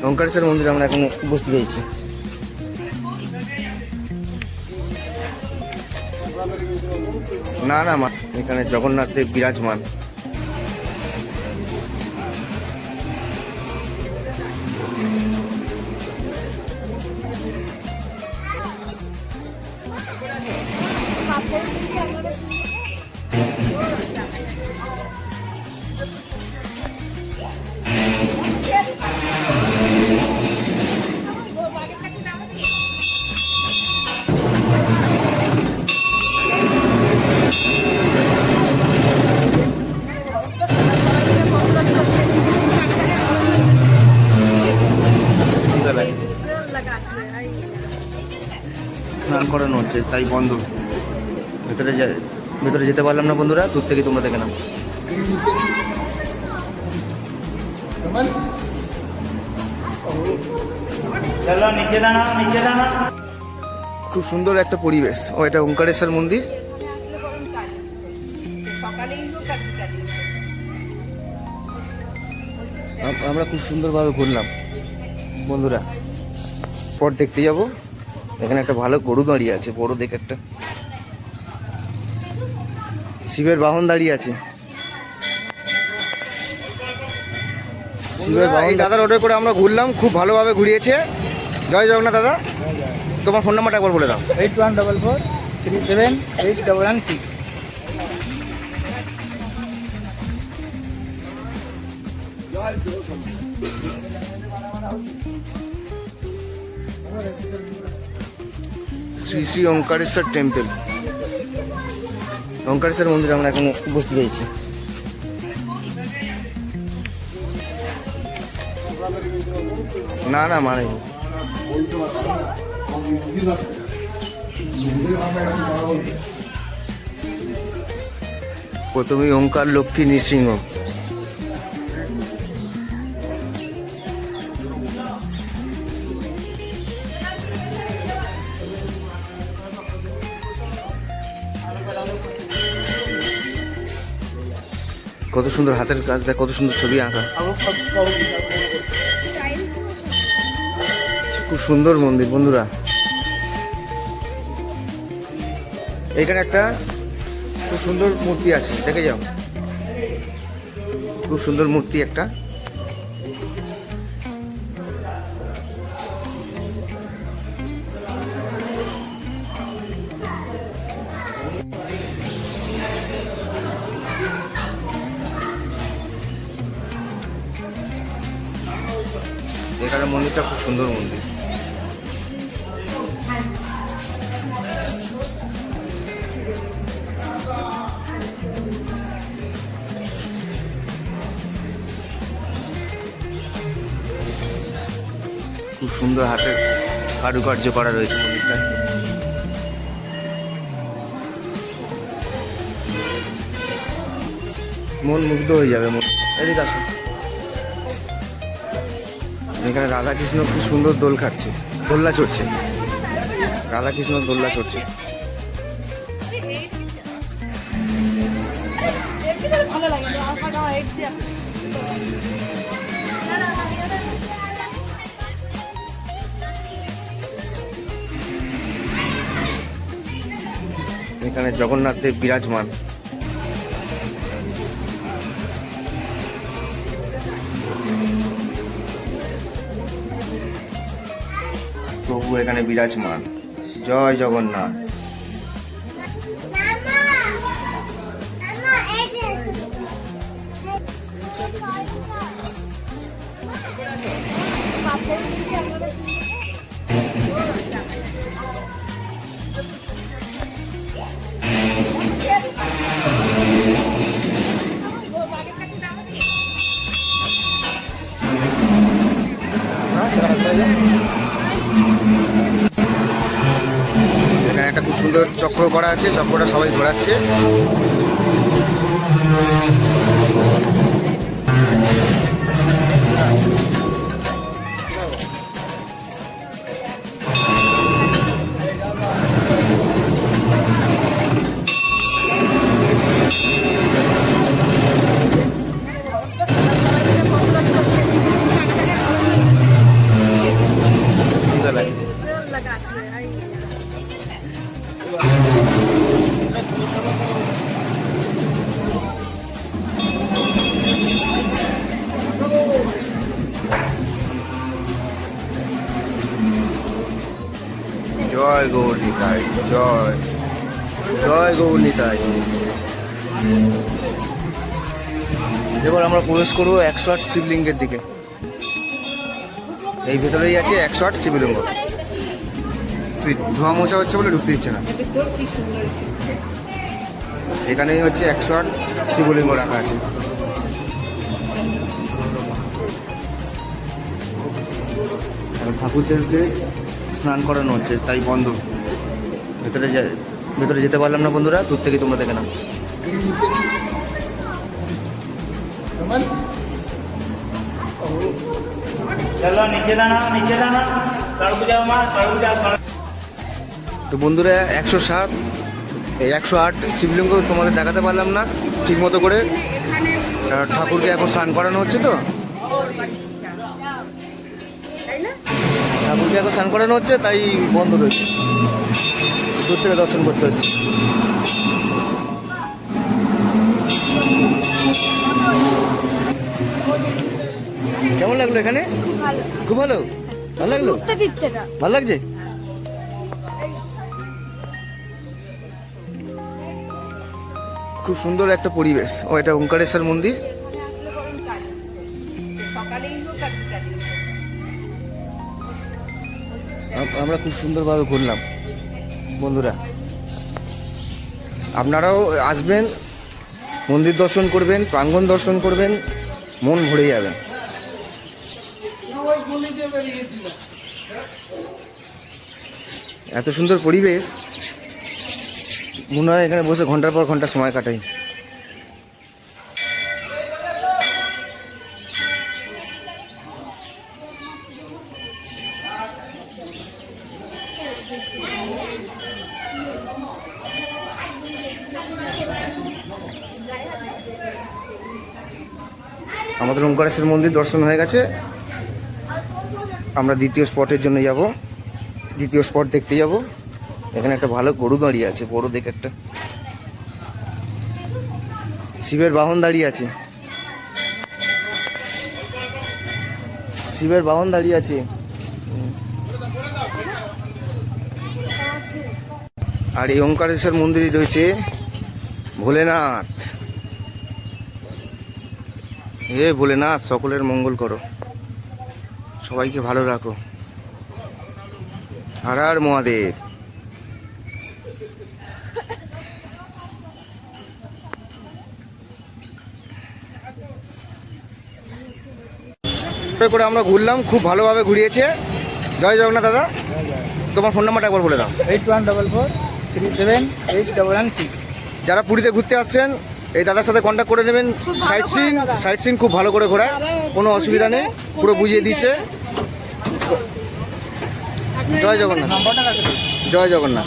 ওঙ্কারেশ্বর মন্দিরে আমরা এখন উপস্থিত হয়েছি। না না মা, এখানে জগন্নাথ দেব বিরাজমান। স্নান করানো হচ্ছে তাই বন্ধ, ভেতরে যেতে পারলাম না বন্ধুরা, দূর থেকে তোমরা দেখে নাও। খুব সুন্দর একটা পরিবেশ। ও এটা ওঙ্কারেশ্বর মন্দির। আমরা খুব সুন্দরভাবে ঘুরলাম বন্ধুরা। পর দেখতে যাব, এখানে একটা ভালো গরু দাঁড়িয়ে আছে, বড় দেখে একটা শিবের বাহন দাঁড়িয়ে আছে। শিবের বাহন দাদার অর্ডার করে আমরা ঘুরলাম, খুব ভালোভাবে ঘুরিয়েছে। জয় জগন্নাথ দাদা। তোমার ফোন নাম্বারটা একবার বলে দাও। 8144378116। শ্রী শ্রী ওঙ্কারেশ্বর টেম্পল, ওঙ্কারেশ্বর মন্দিরে আমরা এখন উপস্থিত হয়েছি। না না মানে প্রথমেই ওঙ্কার লক্ষ্মী নৃসিংহ। কত সুন্দর হাতের কাজ, দেখ কত সুন্দর ছবি আঁকা। খুব সুন্দর মন্দির বন্ধুরা। এখানে একটা খুব সুন্দর মূর্তি আছে, দেখে যাও। খুব সুন্দর মূর্তি একটা। এখানে মন্দিরটা খুব সুন্দর মন্দির। খুব সুন্দর হাতের কারুকার্য করা রয়েছে মন্দিরটা। মন মুগ্ধ হয়ে যাবে। এদিকে আসো। এখানে রাধাকৃষ্ণ খুব সুন্দর দোল খাচ্ছে, দোলনা চড়ছে। রাধাকৃষ্ণ দোলনা চড়ছে। এখানে জগন্নাথ দেব বিরাজমান। প্রভু এখানে বিরাজমান। জয় জগন্নাথ। এখানে একটা খুব সুন্দর চক্র করা আছে, চক্রটা সবাই ঘোরাচ্ছে। জয় গৌর নিতাই, জয় জয় গৌর নিতাই। এবার আমরা প্রবেশ করবো 108 শিবলিঙ্গের দিকে। এই ভেতরেই আছে 108 শিবলিঙ্গ। ধোয়া মোছা হচ্ছে বলে ঢুকতে দিচ্ছে না। এখানেই হচ্ছে 108 শিবলিঙ্গ রাখা আছে। ঠাকুরদেরকে স্নান করানো হচ্ছে, তাই বন্ধ। ভেতরে যেতে পারলাম না বন্ধুরা, দূর থেকে তোমরা দেখে নাও। তো বন্ধুরা 107 এই 108 শিবলিঙ্গ তোমাদের দেখাতে পারলাম না ঠিক মতো করে। ঠাকুরকে এখন স্নান করানো হচ্ছে, তো ঠাকুরকে এখন স্নান করানো হচ্ছে, তাই বন্ধ রয়েছে। দূর থেকে দর্শন করতে হচ্ছে। কেমন লাগলো এখানে? খুব ভালো। ভালো লাগলো? ভালো লাগছে? খুব সুন্দর একটা পরিবেশ। ও, এটা ওঙ্কারেশ্বর মন্দির। আমরা খুব সুন্দরভাবে ঘুরলাম বন্ধুরা। আপনারাও আসবেন, মন্দির দর্শন করবেন, প্রাঙ্গণ দর্শন করবেন, মন ভরে যাবেন। এত সুন্দর পরিবেশ, মনে হয় এখানে বসে ঘন্টার পর ঘন্টা সময় কাটাই। আমাদের ওঙ্কারেশ্বর মন্দির দর্শন হয়ে গেছে। আমরা দ্বিতীয় স্পটের জন্য যাব, দ্বিতীয় স্পট দেখতে যাব। এখানে একটা ভালো গরু দাঁড়িয়ে আছে, বড় দেখে একটা শিবের বাহন দাঁড়িয়ে আছে। শিবের বাহন দাঁড়িয়ে আছে। আর এই ওঙ্কারেশ্বর মন্দিরে রয়েছে ভোলেনাথ। হে ভোলেনাথ, সকলের মঙ্গল করো, সবাইকে ভালো রাখো। হর হর মহাদেব। করে আমরা ঘুরলাম, খুব ভালোভাবে ঘুরিয়েছে। জয় জগন্নাথ। দাদা, তোমার ফোন নাম্বারটা একবার বলে দাও। 8144378116। যারা পুরীতে ঘুরতে আসছেন, এই দাদার সাথে কন্ট্যাক্ট করে নেবেন। সাইট সিন খুব ভালো করে ঘোরায়, কোনো অসুবিধা নেই, পুরো বুঝিয়ে দিচ্ছে। জয় জগন্নাথ। জয় জগন্নাথ।